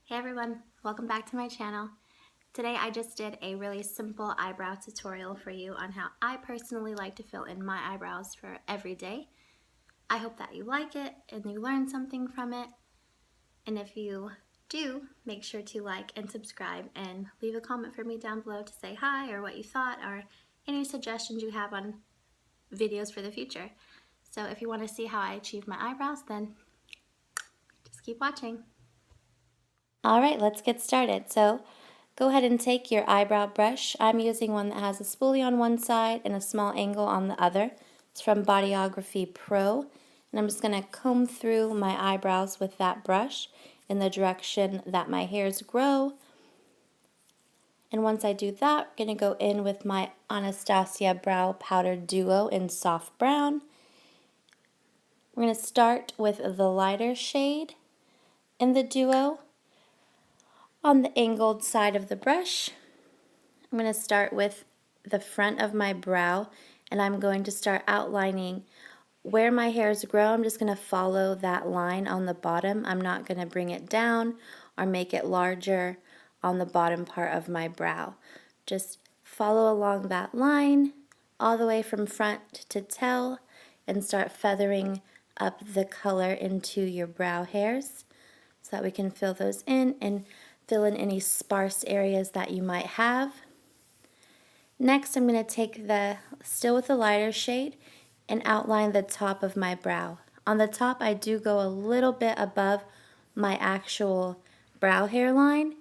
Hey everyone, welcome back to my channel. Today I just did a really simple eyebrow tutorial for you on how I personally like to fill in my eyebrows for every day. I hope that you like it and you learn something from it. And if you do, make sure to like and subscribe and leave a comment for me down below to say hi or what you thought or any suggestions you have on videos for the future. So if you want to see how I achieve my eyebrows, then just keep watching. All right, let's get started. So go ahead and take your eyebrow brush. I'm using one that has a spoolie on one side and a small angle on the other. It's from Bodyographypro. And I'm just going to comb through my eyebrows with that brush in the direction that my hairs grow. And once I do that, I'm going to go in with my Anastasia Brow Powder Duo in soft brown. We're going to start with the lighter shade in the duo. On the angled side of the brush, I'm going to start with the front of my brow, and I'm going to start outlining where my hairs grow. I'm just going to follow that line on the bottom. I'm not going to bring it down or make it larger on the bottom part of my brow. Just follow along that line all the way from front to tail and start feathering up the color into your brow hairs so that we can fill those in and fill in any sparse areas that you might have. Next, I'm going to take still with the lighter shade and outline the top of my brow. On the top, I do go a little bit above my actual brow hairline,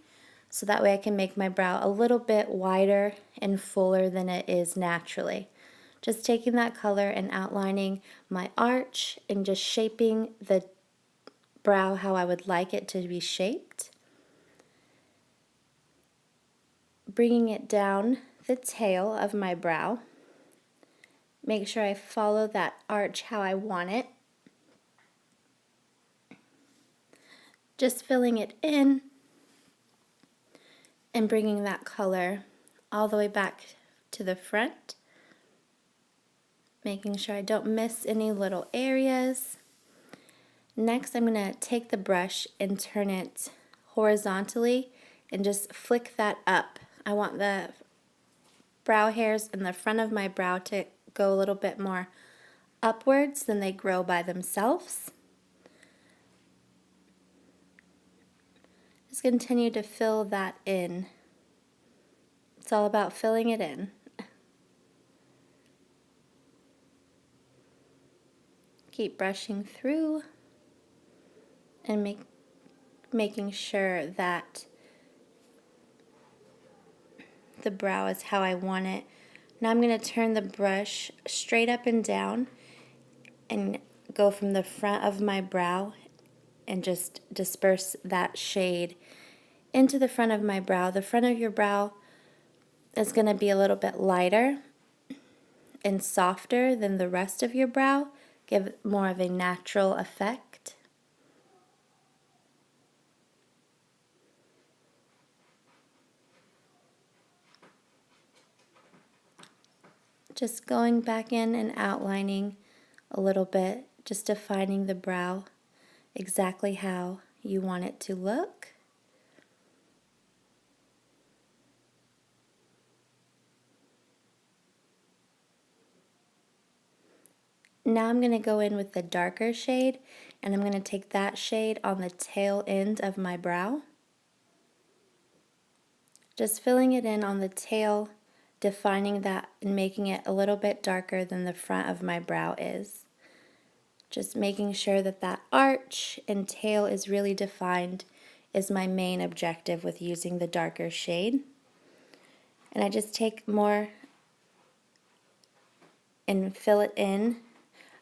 so that way I can make my brow a little bit wider and fuller than it is naturally. Just taking that color and outlining my arch and just shaping the brow how I would like it to be shaped. Bringing it down the tail of my brow. Make sure I follow that arch how I want it. Just filling it in and bringing that color all the way back to the front. Making sure I don't miss any little areas. Next, I'm going to take the brush and turn it horizontally and just flick that up. I want the brow hairs in the front of my brow to go a little bit more upwards than they grow by themselves. Just continue to fill that in. It's all about filling it in. Keep brushing through and making sure that the brow is how I want it. Now I'm going to turn the brush straight up and down and go from the front of my brow and just disperse that shade into the front of my brow. The front of your brow is going to be a little bit lighter and softer than the rest of your brow. Give it more of a natural effect. Just going back in and outlining a little bit, just defining the brow exactly how you want it to look. Now I'm going to go in with the darker shade, and I'm going to take that shade on the tail end of my brow. Just filling it in on the tail, defining that and making it a little bit darker than the front of my brow is. Just making sure that that arch and tail is really defined is my main objective with using the darker shade. And I just take more and fill it in.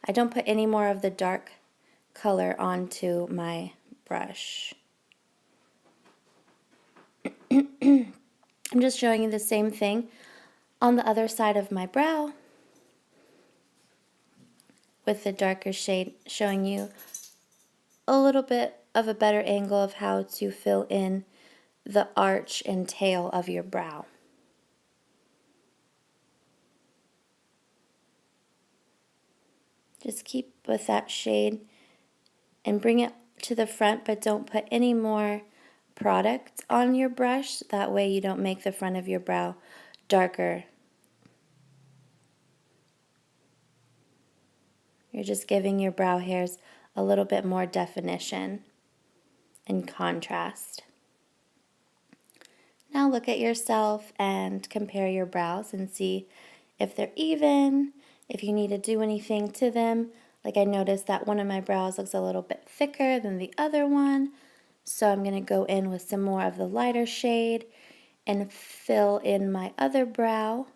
I don't put any more of the dark color onto my brush. I'm just showing you the same thing on the other side of my brow with the darker shade, showing you a little bit of a better angle of how to fill in the arch and tail of your brow. Just keep with that shade and bring it to the front, but don't put any more product on your brush. That way you don't make the front of your brow darker. You're just giving your brow hairs a little bit more definition and contrast. Now look at yourself and compare your brows and see if they're even, if you need to do anything to them. Like I noticed that one of my brows looks a little bit thicker than the other one. So I'm going to go in with some more of the lighter shade and fill in my other brow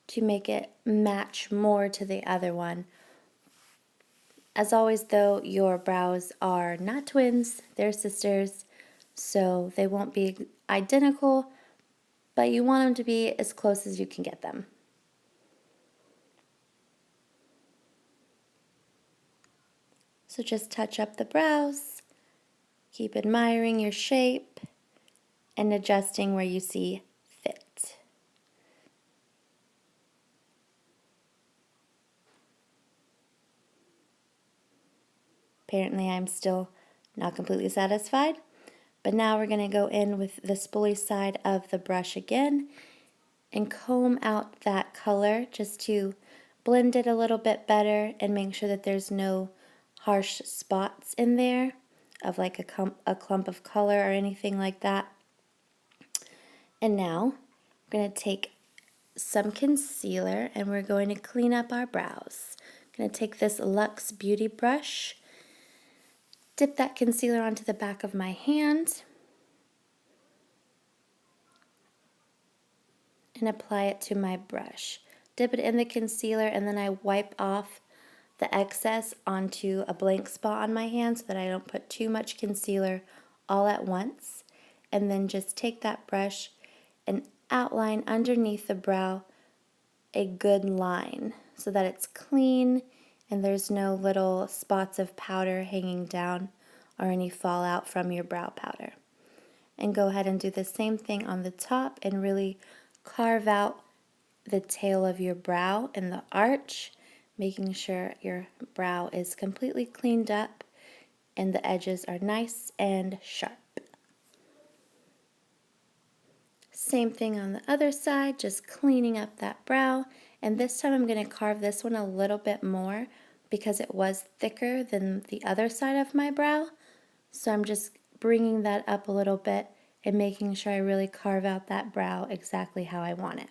to make it match more to the other one. As always though, your brows are not twins, they're sisters, so they won't be identical, but you want them to be as close as you can get them. So just touch up the brows, keep admiring your shape, and adjusting where you see fit. Apparently I'm still not completely satisfied, but now we're going to go in with the spoolie side of the brush again and comb out that color just to blend it a little bit better and make sure that there's no harsh spots in there of like a clump of color or anything like that. And now we're going to take some concealer and we're going to clean up our brows. I'm going to take this Luxe Beauty brush, dip that concealer onto the back of my hand, and apply it to my brush. Dip it in the concealer and then I wipe off the excess onto a blank spot on my hand so that I don't put too much concealer all at once. And then just take that brush and outline underneath the brow a good line so that it's clean and there's no little spots of powder hanging down or any fallout from your brow powder. And go ahead and do the same thing on the top and really carve out the tail of your brow and the arch, making sure your brow is completely cleaned up and the edges are nice and sharp. Same thing on the other side, just cleaning up that brow. And this time I'm going to carve this one a little bit more because it was thicker than the other side of my brow. So I'm just bringing that up a little bit and making sure I really carve out that brow exactly how I want it.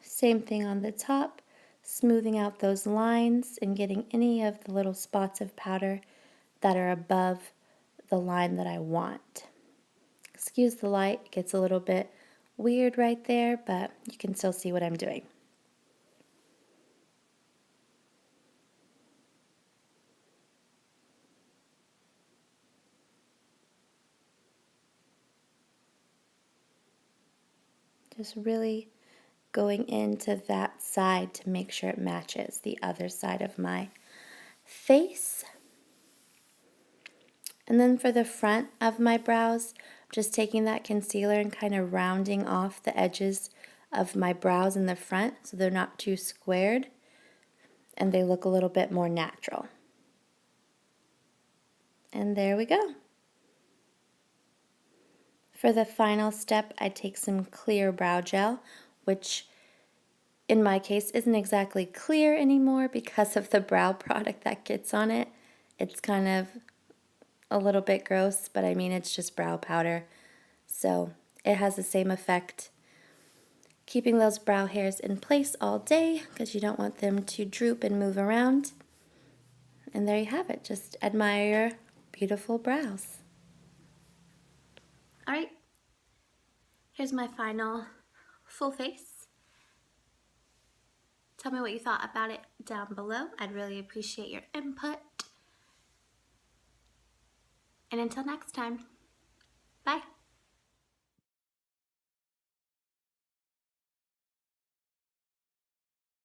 Same thing on the top, smoothing out those lines and getting any of the little spots of powder that are above the line that I want. Excuse the light, it gets a little bit weird right there, but you can still see what I'm doing. Just really going into that side to make sure it matches the other side of my face. And then for the front of my brows, just taking that concealer and kind of rounding off the edges of my brows in the front so they're not too squared and they look a little bit more natural. And there we go. For the final step, I take some clear brow gel, which in my case isn't exactly clear anymore because of the brow product that gets on it. It's kind of a little bit gross, but I mean it's just brow powder. So it has the same effect, keeping those brow hairs in place all day because you don't want them to droop and move around. And there you have it. Just admire your beautiful brows. Alright, here's my final full face. Tell me what you thought about it down below. I'd really appreciate your input. And until next time, bye.